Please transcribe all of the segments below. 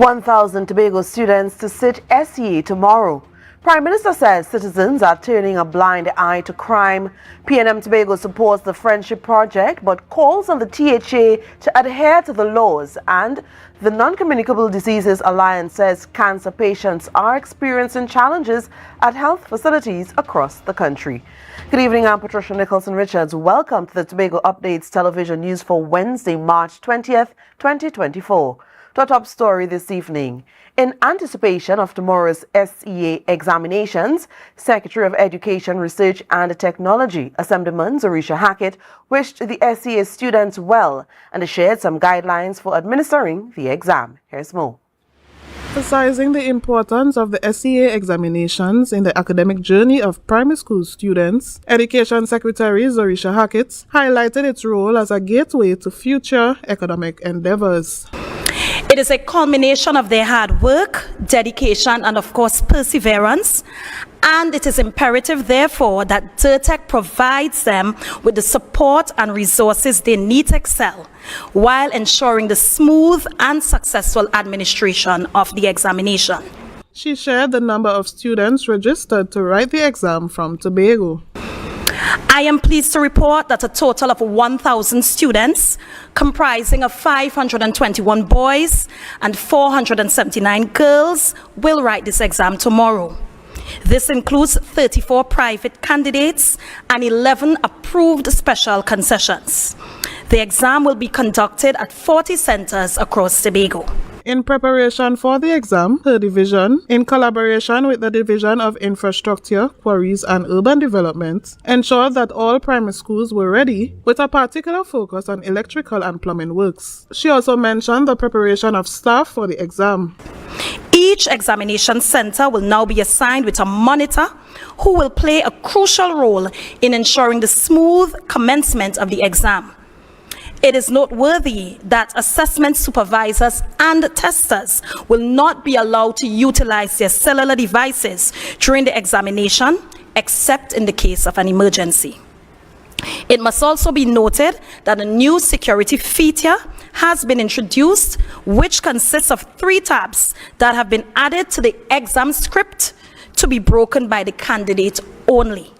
1,000 Tobago students to sit SEA tomorrow. Prime Minister says citizens are turning a blind eye to crime. PNM Tobago supports the Friendship Project but calls on the THA to adhere to the laws, and the Non-Communicable Diseases Alliance says cancer patients are experiencing challenges at health facilities across the country. Good evening, I'm Patricia Nicholson-Richards. Welcome to the Tobago Updates television news for Wednesday, March 20th, 2024. To our top story this evening. In anticipation of tomorrow's SEA examinations, Secretary of Education, Research and Technology, Assemblyman Zorisha Hackett, wished the SEA students well and shared some guidelines for administering the exam. Here's more. Emphasizing the importance of the SEA examinations in the academic journey of primary school students, Education Secretary Zorisha Hackett highlighted its role as a gateway to future academic endeavors. It is a culmination of their hard work, dedication, and of course perseverance. And it is imperative, therefore, that DIRTEC provides them with the support and resources they need to excel, while ensuring the smooth and successful administration of the examination. She shared the number of students registered to write the exam from Tobago. I am pleased to report that a total of 1,000 students, comprising of 521 boys and 479 girls, will write this exam tomorrow. This includes 34 private candidates and 11 approved special concessions. The exam will be conducted at 40 centers across Tobago. In preparation for the exam, her division, in collaboration with the Division of Infrastructure, Quarries and Urban Development, ensured that all primary schools were ready, with a particular focus on electrical and plumbing works. She also mentioned the preparation of staff for the exam. Each examination center will now be assigned with a monitor who will play a crucial role in ensuring the smooth commencement of the exam. It is noteworthy that assessment supervisors and testers will not be allowed to utilize their cellular devices during the examination, except in the case of an emergency. It must also be noted that a new security feature has been introduced, which consists of 3 tabs that have been added to the exam script to be broken by the candidate only.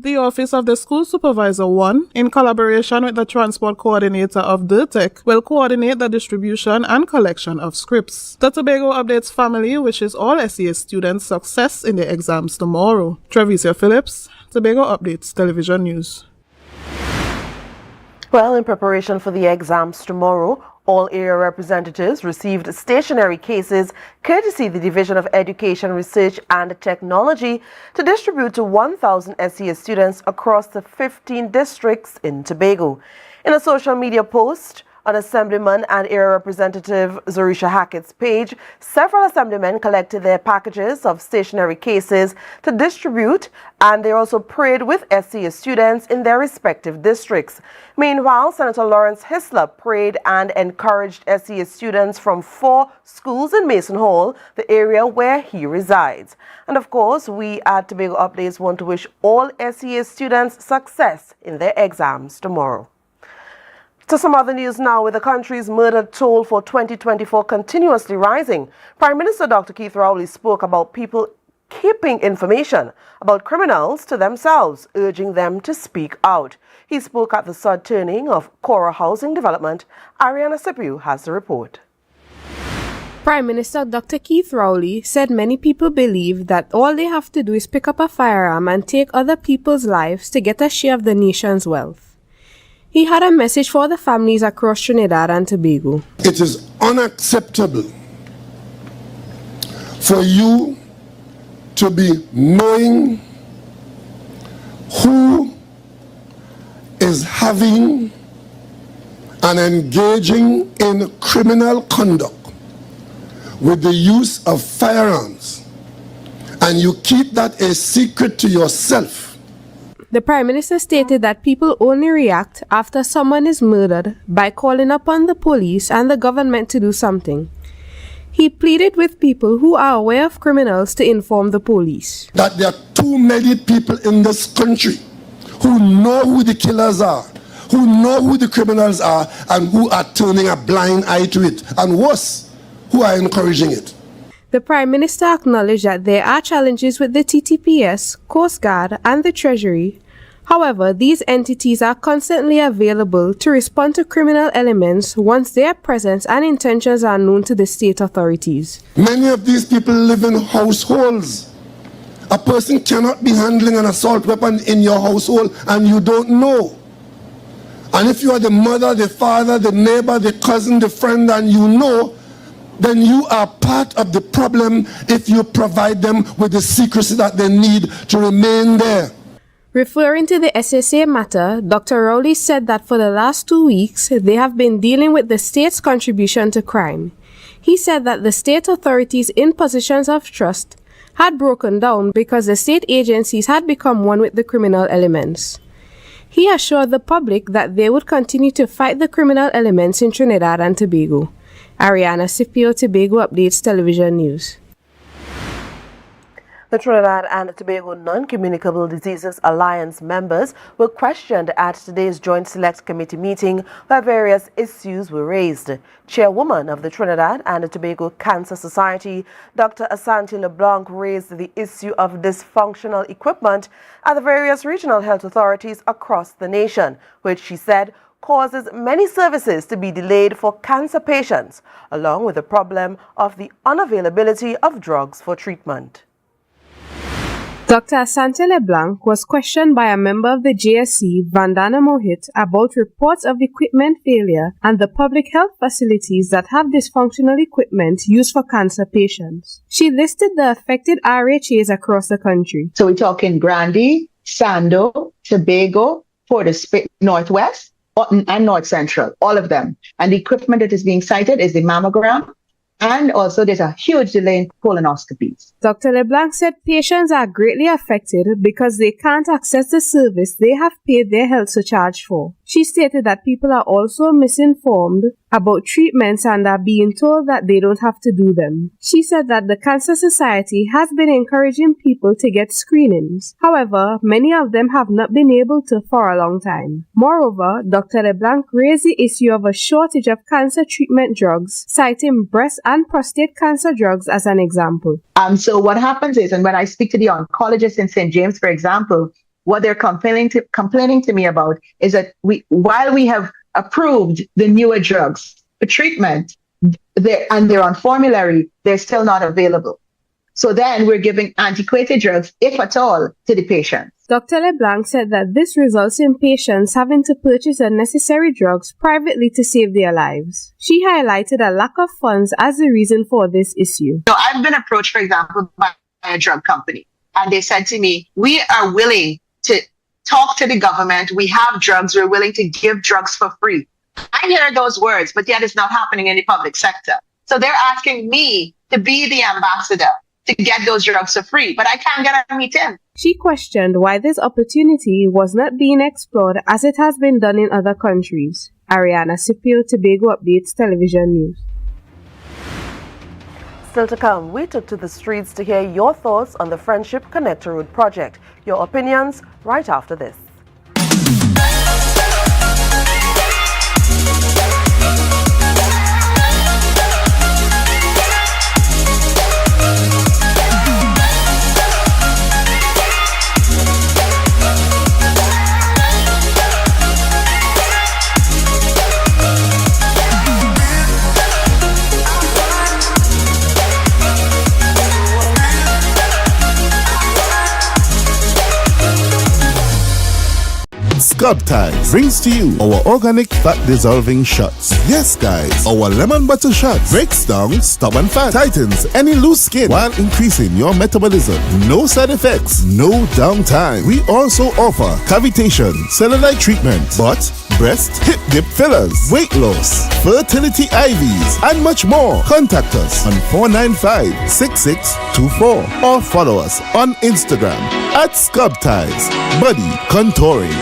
The Office of the School Supervisor 1, in collaboration with the Transport Coordinator of DIRTEC, will coordinate the distribution and collection of scripts. The Tobago Updates family wishes all SEA students success in their exams tomorrow. Trevicia Phillips, Tobago Updates Television News. Well, in preparation for the exams tomorrow, all area representatives received stationery cases courtesy the Division of Education, Research and Technology to distribute to 1,000 SEA students across the 15 districts in Tobago. In a social media post on Assemblyman and Area Representative Zorisha Hackett's page, several assemblymen collected their packages of stationery cases to distribute, and they also prayed with SEA students in their respective districts. Meanwhile, Senator Lawrence Hisler prayed and encouraged SEA students from 4 schools in Mason Hall, the area where he resides. And of course, we at Tobago Updates want to wish all SEA students success in their exams tomorrow. To some other news now, with the country's murder toll for 2024 continuously rising, Prime Minister Dr. Keith Rowley spoke about people keeping information about criminals to themselves, urging them to speak out. He spoke at the sod turning of Cora Housing Development. Ariana Sipiu has the report. Prime Minister Dr. Keith Rowley said many people believe that all they have to do is pick up a firearm and take other people's lives to get a share of the nation's wealth. He had a message for the families across Trinidad and Tobago. It is unacceptable for you to be knowing who is having and engaging in criminal conduct with the use of firearms, and you keep that a secret to yourself. The Prime Minister stated that people only react after someone is murdered by calling upon the police and the government to do something. He pleaded with people who are aware of criminals to inform the police. That there are too many people in this country who know who the killers are, who know who the criminals are, and who are turning a blind eye to it. And worse, who are encouraging it. The Prime Minister acknowledged that there are challenges with the TTPS, Coast Guard, and the Treasury. However, these entities are constantly available to respond to criminal elements once their presence and intentions are known to the state authorities. Many of these people live in households. A person cannot be handling an assault weapon in your household and you don't know. And if you are the mother, the father, the neighbor, the cousin, the friend, and you know, then you are part of the problem if you provide them with the secrecy that they need to remain there. Referring to the SSA matter, Dr. Rowley said that for the last 2 weeks, they have been dealing with the state's contribution to crime. He said that the state authorities in positions of trust had broken down because the state agencies had become one with the criminal elements. He assured the public that they would continue to fight the criminal elements in Trinidad and Tobago. Ariana Scipio, Tobago Updates Television News. The Trinidad and Tobago Non-Communicable Diseases Alliance members were questioned at today's Joint Select Committee meeting where various issues were raised. Chairwoman of the Trinidad and Tobago Cancer Society, Dr. Asante LeBlanc, raised the issue of dysfunctional equipment at the various regional health authorities across the nation, which she said causes many services to be delayed for cancer patients, along with the problem of the unavailability of drugs for treatment. Dr. Asante LeBlanc was questioned by a member of the JSC, Vandana Mohit, about reports of equipment failure and the public health facilities that have dysfunctional equipment used for cancer patients. She listed the affected RHAs across the country. So we're talking Grande, Sando, Tobago, Northwest, and North Central, all of them. And the equipment that is being cited is the mammogram, and also there's a huge delay in colonoscopies. Dr. LeBlanc said patients are greatly affected because they can't access the service they have paid their health surcharge for. She stated that people are also misinformed about treatments and are being told that they don't have to do them. She said that the Cancer Society has been encouraging people to get screenings. However, many of them have not been able to for a long time. Moreover, Dr. LeBlanc raised the issue of a shortage of cancer treatment drugs, citing breast and prostate cancer drugs as an example. So what happens is, and when I speak to the oncologists in St. James, for example, what they're complaining to me about is that while we have approved the newer drugs for treatment, they're on formulary, they're still not available. So then we're giving antiquated drugs, if at all, to the patients. Dr. LeBlanc said that this results in patients having to purchase unnecessary drugs privately to save their lives. She highlighted a lack of funds as the reason for this issue. So I've been approached, for example, by a drug company, and they said to me, we are willing to talk to the government. We have drugs. We're willing to give drugs for free. I hear those words, but yet it's not happening in the public sector. So they're asking me to be the ambassador to get those drugs for free, but I can't get a meeting. She questioned why this opportunity was not being explored as it has been done in other countries. Ariana Scipio, Tobago Updates Television News. Still to come, we took to the streets to hear your thoughts on the Friendship Connector Road project. Your opinions right after this. Scrub Ties brings to you our organic fat dissolving shots. Yes guys, our lemon butter shot breaks down stubborn fat, tightens any loose skin while increasing your metabolism. No side effects, no downtime. We also offer cavitation, cellulite treatment, butt, breast, hip dip fillers, weight loss, fertility IVs, and much more. Contact us on 495-6624 or follow us on Instagram at Scrub Ties Body Contouring.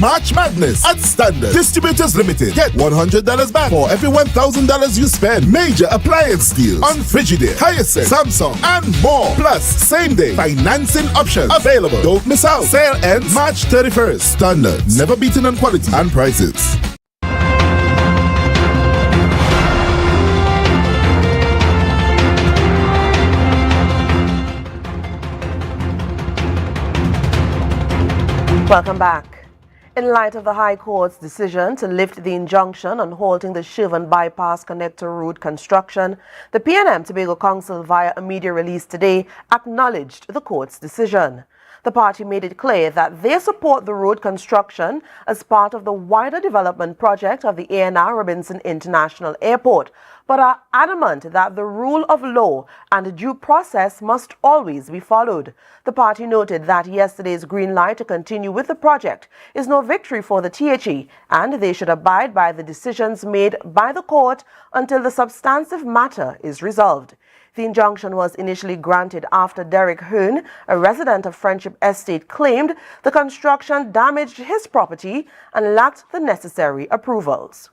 March Madness at Standard. Distributors Limited. Get $100 back for every $1,000 you spend. Major appliance deals on Frigidaire, Hyacinth, Samsung, and more. Plus, same-day financing options available. Don't miss out. Sale ends March 31st. Standard. Never beaten on quality and prices. Welcome back. In light of the High Court's decision to lift the injunction on halting the Shirvan Bypass Connector Road construction, the PNM Tobago Council, via a media release today, acknowledged the court's decision. The party made it clear that they support the road construction as part of the wider development project of the A&R Robinson International Airport, but are adamant that the rule of law and due process must always be followed. The party noted that yesterday's green light to continue with the project is no victory for the THE, and they should abide by the decisions made by the court until the substantive matter is resolved. The injunction was initially granted after Derek Hearn, a resident of Friendship Estate, claimed the construction damaged his property and lacked the necessary approvals.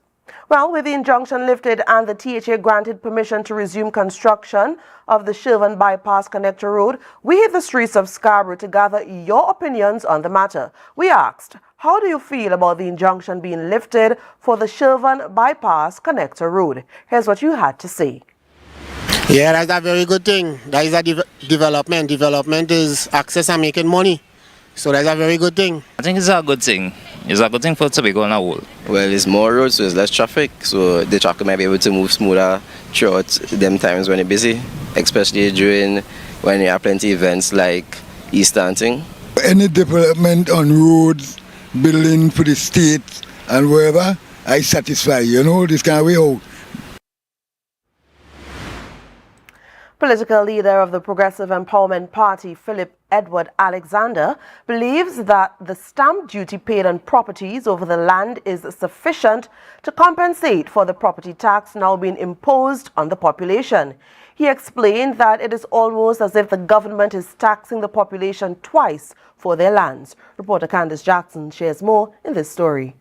Well, with the injunction lifted and the THA granted permission to resume construction of the Shirvan Bypass Connector Road, we hit the streets of Scarborough to gather your opinions on the matter. We asked, how do you feel about the injunction being lifted for the Shirvan Bypass Connector Road? Here's what you had to say. Yeah, that's a very good thing. That is a development. Development is access and making money. So that's a very good thing. I think it's a good thing. It's a good thing for Tobago on a whole. Well, it's more roads, so there's less traffic. So the traffic might be able to move smoother throughout them times when it's busy, especially during when there are plenty of events like Easter and thing. Any development on roads, building for the state and wherever, I satisfy, this kind of way out. Political leader of the Progressive Empowerment Party, Philip Edward Alexander, believes that the stamp duty paid on properties over the land is sufficient to compensate for the property tax now being imposed on the population. He explained that it is almost as if the government is taxing the population twice for their lands. Reporter Candace Jackson shares more in this story.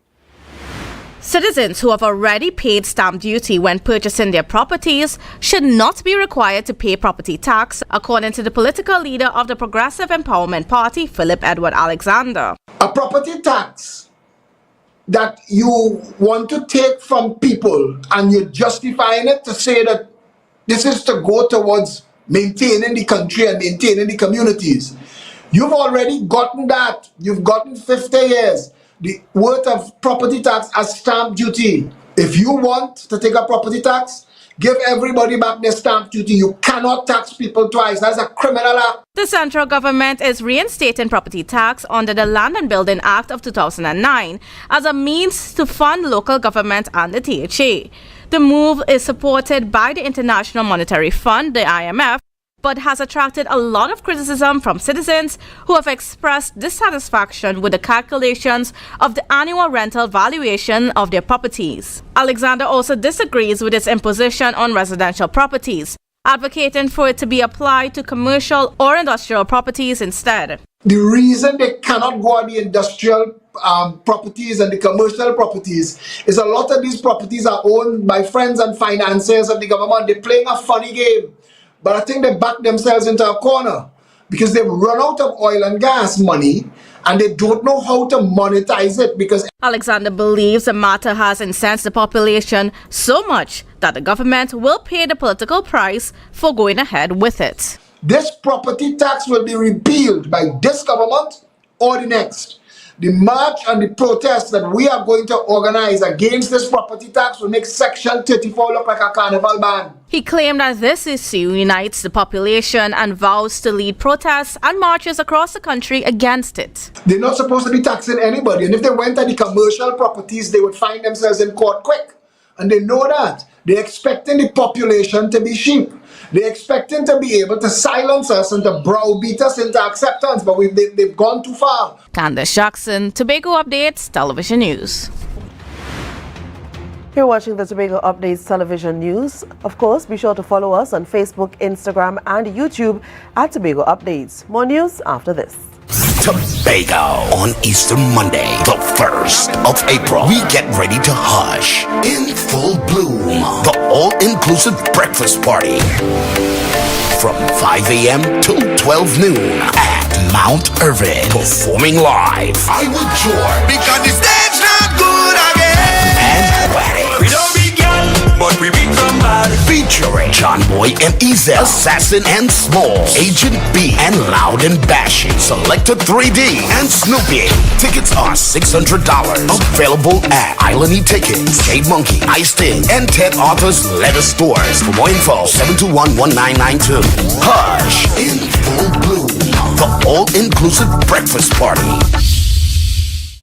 Citizens who have already paid stamp duty when purchasing their properties should not be required to pay property tax, according to the political leader of the Progressive Empowerment Party, Philip Edward Alexander. A property tax that you want to take from people and you're justifying it to say that this is to go towards maintaining the country and maintaining the communities. You've already gotten that. You've gotten 50 years. The worth of property tax as stamp duty. If you want to take a property tax, give everybody back their stamp duty. You cannot tax people twice. That's a criminal act. The central government is reinstating property tax under the Land and Building Act of 2009 as a means to fund local government and the THA. The move is supported by the International Monetary Fund, the IMF, but has attracted a lot of criticism from citizens who have expressed dissatisfaction with the calculations of the annual rental valuation of their properties. Alexander also disagrees with its imposition on residential properties, advocating for it to be applied to commercial or industrial properties instead. The reason they cannot go on the industrial properties and the commercial properties is a lot of these properties are owned by friends and financiers of the government. They're playing a funny game. But I think they back themselves into a corner because they've run out of oil and gas money and they don't know how to monetize it because Alexander believes the matter has incensed the population so much that the government will pay the political price for going ahead with it. This property tax will be repealed by this government or the next. The march and the protest that we are going to organize against this property tax will make Section 34 look like a carnival band. He claimed that this issue unites the population and vows to lead protests and marches across the country against it. They're not supposed to be taxing anybody, and if they went at the commercial properties, they would find themselves in court quick. And they know that. They're expecting the population to be sheep. They're expecting to be able to silence us and to browbeat us into acceptance, but they've gone too far. Candace Jackson, Tobago Updates, Television News. You're watching the Tobago Updates Television News. Of course, be sure to follow us on Facebook, Instagram, and YouTube at Tobago Updates. More news after this. Tobago. On Easter Monday, the 1st of April, we get ready to hush in full bloom. The all-inclusive breakfast party from 5 a.m. till 12 noon at Mount Irving. Performing live, I Will Joy. Because the stage not good again. And weddings. We don't be young, but we beat somebody. Featuring John Boy and Ezel, Assassin and Smalls, Agent B and Loud and Bashy, Selected 3D and Snoopy. Tickets are $600. Available at Island E-Tickets, Jade Monkey, Ice Sting, and Ted Arthur's leather stores. For more info, 721-1992. Hush in full bloom. The all-inclusive breakfast party.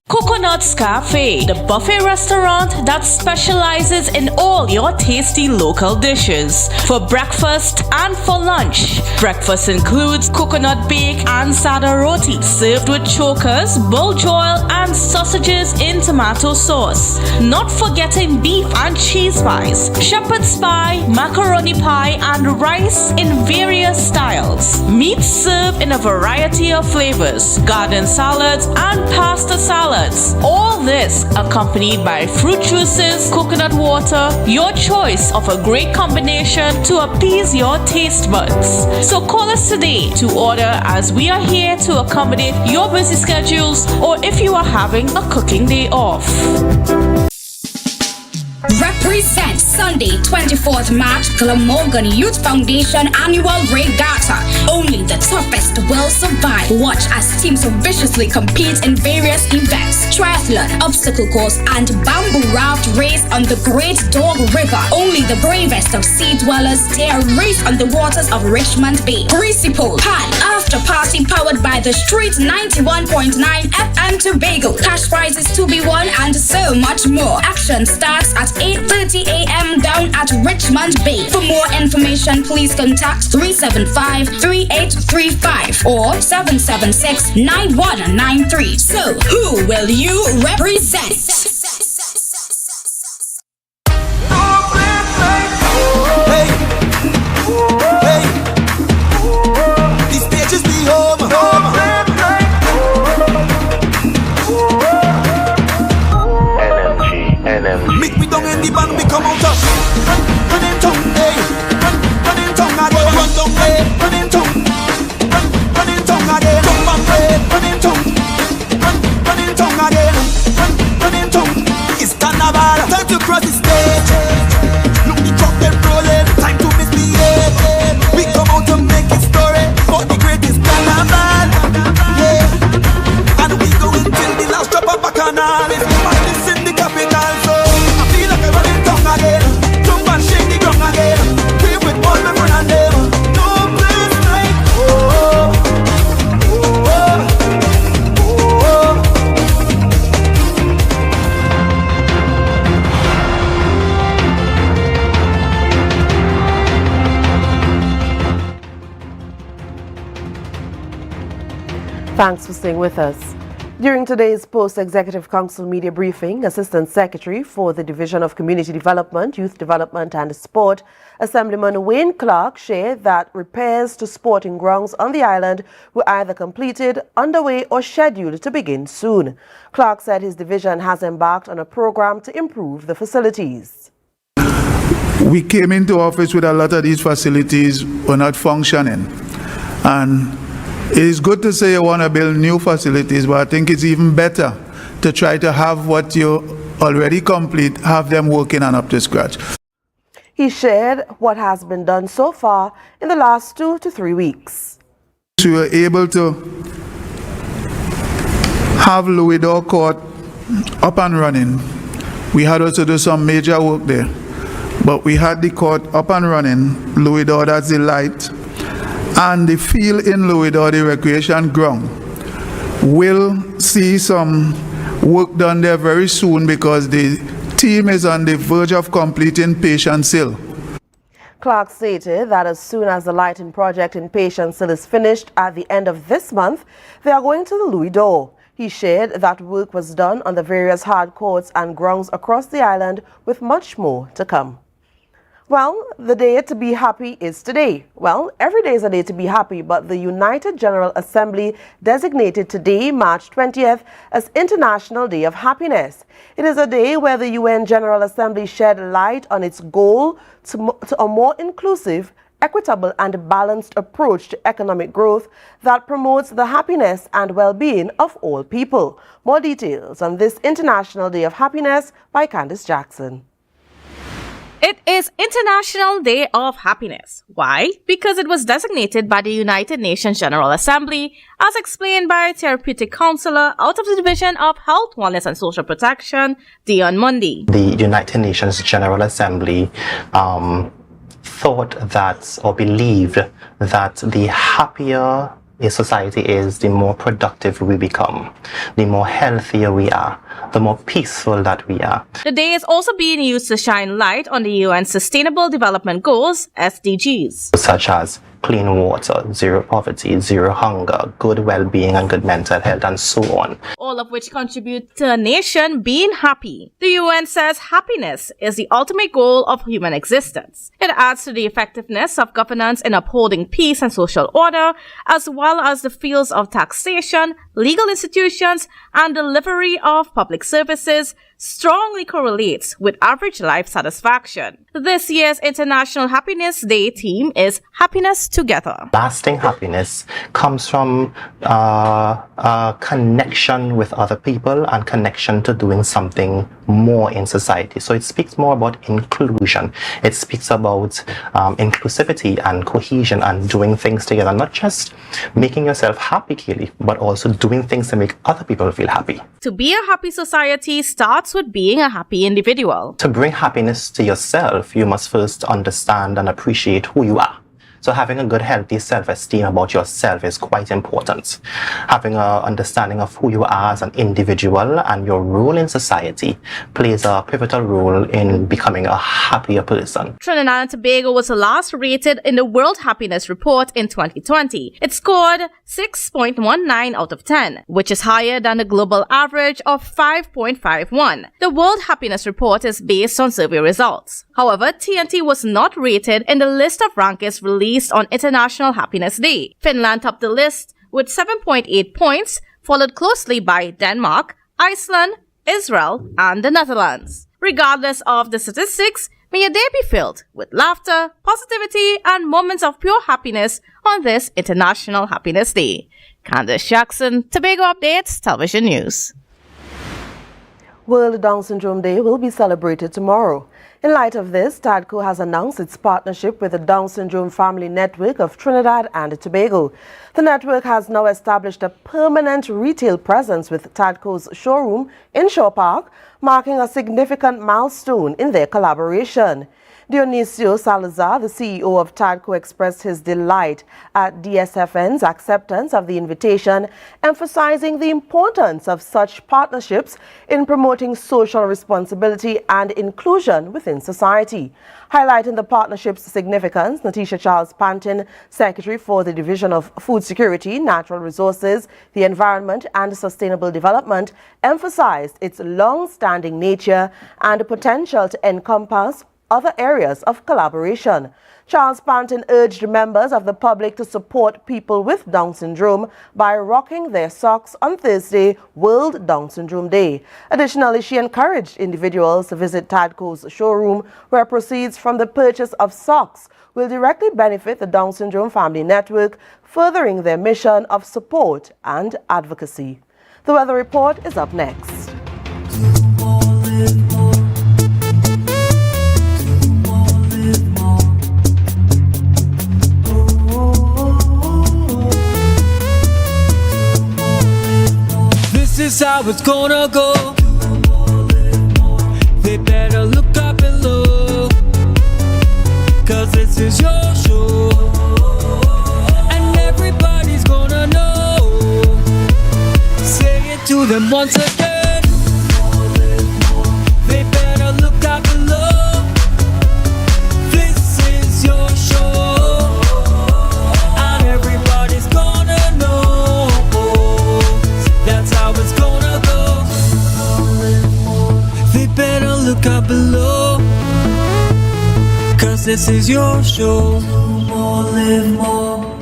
Coconut's Cafe, the buffet restaurant that specializes in all your tasty local dishes for breakfast and for lunch. Breakfast includes coconut bake and sada roti served with chokers, buljoil and sausages in tomato sauce. Not forgetting beef and cheese pies, shepherd's pie, macaroni pie and rice in various styles. Meat served in a variety of flavors, garden salads and pasta salads. All this accompanied by fruit juices, coconut water, your choice of a great combination to appease your taste buds. So call us today to order, as we are here to accommodate your busy schedules or if you are having a cooking day off. Represent Sunday, 24th March, Glamorgan Youth Foundation Annual Regatta. Only the toughest will survive. Watch as teams viciously compete in various events: triathlon, obstacle course, and bamboo raft race on the Great Dog River. Only the bravest of sea dwellers dare race on the waters of Richmond Bay. Greasy Pole, Pad, After Party powered by the Street 91.9 FM Tobago. Cash prizes to be won and so much more. Action starts at 8:30 a.m. down at Richmond Bay. For more information, please contact 375-3835 or 776-9193. So, who will you represent? These pages be home. NMG. Make me down in the band, we come out of run in tongue, hey. Run in tongue again. Run down, hey. Run in tongue. Run in tongue again. Jump and play. Run in tongue. Run in tongue again. Run in tongue. It's carnival. Time to cross the stage. Look the truck them rolling. Time to misbehave. We come out to make a story for the greatest carnival. Yeah. And we go until the last drop of bacchanal. It's the madness in the capital. So I feel like I run in tongue again. Jump and shake the ground again. Play with all my friends and them. No place like Thanks for staying with us. During today's Post-Executive Council media briefing, Assistant Secretary for the Division of Community Development, Youth Development and Sport, Assemblyman Wayne Clark, shared that repairs to sporting grounds on the island were either completed, underway or scheduled to begin soon. Clark said his division has embarked on a program to improve the facilities. We came into office with a lot of these facilities were not functioning, and it is good to say you want to build new facilities, but I think it's even better to try to have what you already complete, have them working and up to scratch. He shared what has been done so far in the last 2 to 3 weeks. We were able to have Louis D'Or Court up and running. We had also do some major work there, but we had the court up and running. Louis D'Or, that's the light. And the field in Louis D'Or, the recreation ground, will see some work done there very soon because the team is on the verge of completing Patience Hill. Clark stated that as soon as the lighting project in Patience Hill is finished at the end of this month, they are going to the Louis D'Or. He shared that work was done on the various hard courts and grounds across the island, with much more to come. Well, the day to be happy is today. Well, every day is a day to be happy, but the United General Assembly designated today, March 20th, as International Day of Happiness. It is a day where the UN General Assembly shed light on its goal to a more inclusive, equitable and balanced approach to economic growth that promotes the happiness and well-being of all people. More details on this International Day of Happiness by Candice Jackson. It is International Day of Happiness. Why? Because it was designated by the United Nations General Assembly, as explained by Therapeutic Counselor out of the Division of Health, Wellness and Social Protection, Dion Mundy. The United Nations General Assembly thought that or believed that the happier a society is, the more productive we become, the more healthier we are, the more peaceful that we are. The day is also being used to shine light on the UN Sustainable Development Goals, SDGs. Such as clean water, zero poverty, zero hunger, good well-being and good mental health, and so on. All of which contribute to a nation being happy. The UN says happiness is the ultimate goal of human existence. It adds to the effectiveness of governance in upholding peace and social order, as well as the fields of taxation, legal institutions, and delivery of public services, strongly correlates with average life satisfaction. This year's International Happiness Day theme is Happiness Together. Lasting happiness comes from a connection with other people and connection to doing something more in society. So it speaks more about inclusion. It speaks about inclusivity and cohesion and doing things together, not just making yourself happy, Keely, but also doing things to make other people feel happy. To be a happy society starts with being a happy individual. To bring happiness to yourself, you must first understand and appreciate who you are. So having a good, healthy self-esteem about yourself is quite important. Having an understanding of who you are as an individual and your role in society plays a pivotal role in becoming a happier person. Trinidad and Tobago was the last rated in the World Happiness Report in 2020. It scored 6.19 out of 10, which is higher than the global average of 5.51. The World Happiness Report is based on survey results. However, TNT was not rated in the list of rankings released on International Happiness Day. Finland topped the list with 7.8 points, followed closely by Denmark, Iceland, Israel, and the Netherlands. Regardless of the statistics, may your day be filled with laughter, positivity, and moments of pure happiness on this International Happiness Day. Candice Jackson, Tobago Updates, Television News. World Down Syndrome Day will be celebrated tomorrow. In light of this, TADCO has announced its partnership with the Down Syndrome Family Network of Trinidad and Tobago. The network has now established a permanent retail presence with TADCO's showroom in Shaw Park, marking a significant milestone in their collaboration. Dionisio Salazar, the CEO of TADCO, expressed his delight at DSFN's acceptance of the invitation, emphasizing the importance of such partnerships in promoting social responsibility and inclusion within society. Highlighting the partnership's significance, Natisha Charles Pantin, Secretary for the Division of Food Security, Natural Resources, the Environment and Sustainable Development, emphasized its long-standing nature and potential to encompass other areas of collaboration. Charles Pantin urged members of the public to support people with Down syndrome by rocking their socks on Thursday, World Down Syndrome Day. Additionally, she encouraged individuals to visit TADCO's showroom, where proceeds from the purchase of socks will directly benefit the Down Syndrome Family Network, furthering their mission of support and advocacy. The weather report is up next. This is how it's gonna go. They better look up and look, 'cause this is your show, and everybody's gonna know. Say it to them once again. They better look up and look. This is your show, and everybody's gonna know. That's how it's gonna go. They better look up below, 'cause this is your show. More, live more.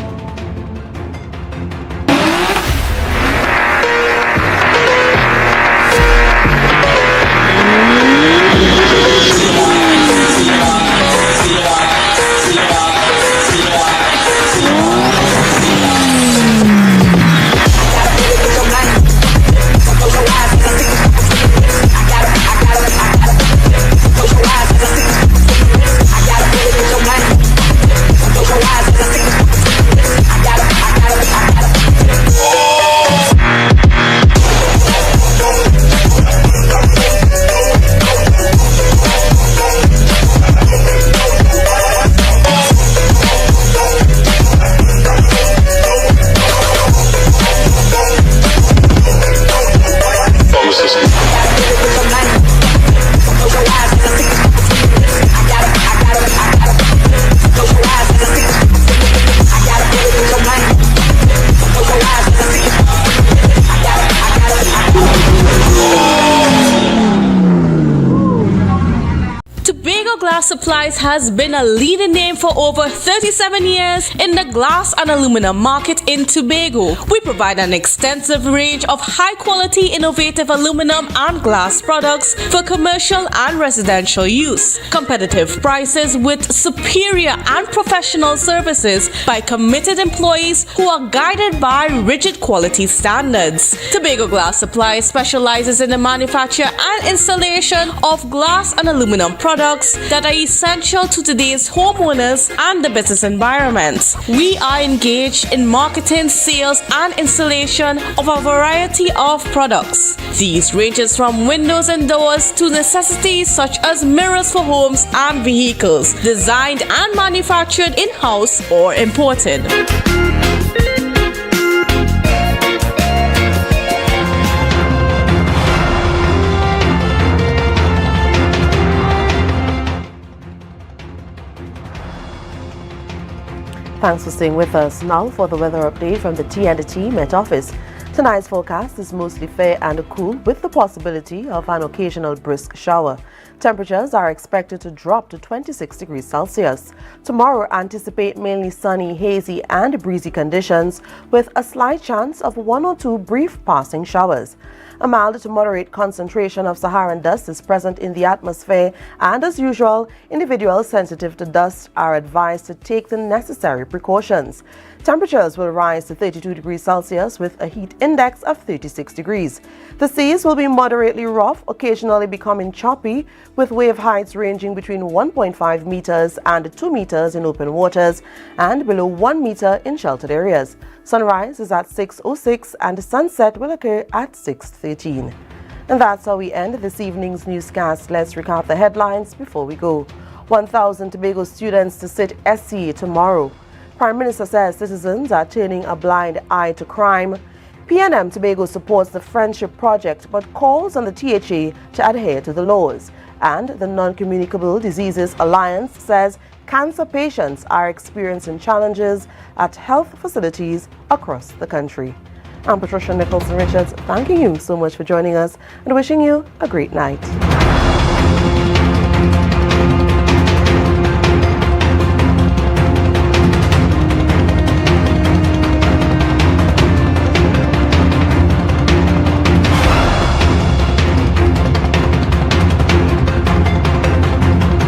Tobago Glass Supplies has been a leading name for over 37 years in the glass and aluminum market in Tobago. We provide an extensive range of high-quality, innovative aluminum and glass products for commercial and residential use. Competitive prices with superior and professional services by committed employees who are guided by rigid quality standards. Tobago Glass Supplies specializes in the manufacture and installation of glass and aluminum products that are essential to today's homeowners and the business environment. We are engaged in marketing, sales, and installation of a variety of products. These ranges from windows and doors to necessities such as mirrors for homes and vehicles, designed and manufactured in-house or imported. Thanks for staying with us. Now for the weather update from the T&T Met Office. Tonight's forecast is mostly fair and cool with the possibility of an occasional brisk shower. Temperatures are expected to drop to 26 degrees Celsius. Tomorrow, anticipate mainly sunny, hazy and breezy conditions with a slight chance of 1 or 2 brief passing showers. A mild to moderate concentration of Saharan dust is present in the atmosphere, and as usual, individuals sensitive to dust are advised to take the necessary precautions. Temperatures will rise to 32 degrees Celsius with a heat index of 36 degrees. The seas will be moderately rough, occasionally becoming choppy, with wave heights ranging between 1.5 meters and 2 meters in open waters and below 1 meter in sheltered areas. Sunrise is at 6:06 and sunset will occur at 6:13. And that's how we end this evening's newscast. Let's recap the headlines before we go. 1,000 Tobago students to sit SCA tomorrow. Prime Minister says citizens are turning a blind eye to crime. PNM Tobago supports the Friendship Project but calls on the THA to adhere to the laws. And the Non-Communicable Diseases Alliance says cancer patients are experiencing challenges at health facilities across the country. I'm Patricia Nicholson Richards, thanking you so much for joining us and wishing you a great night.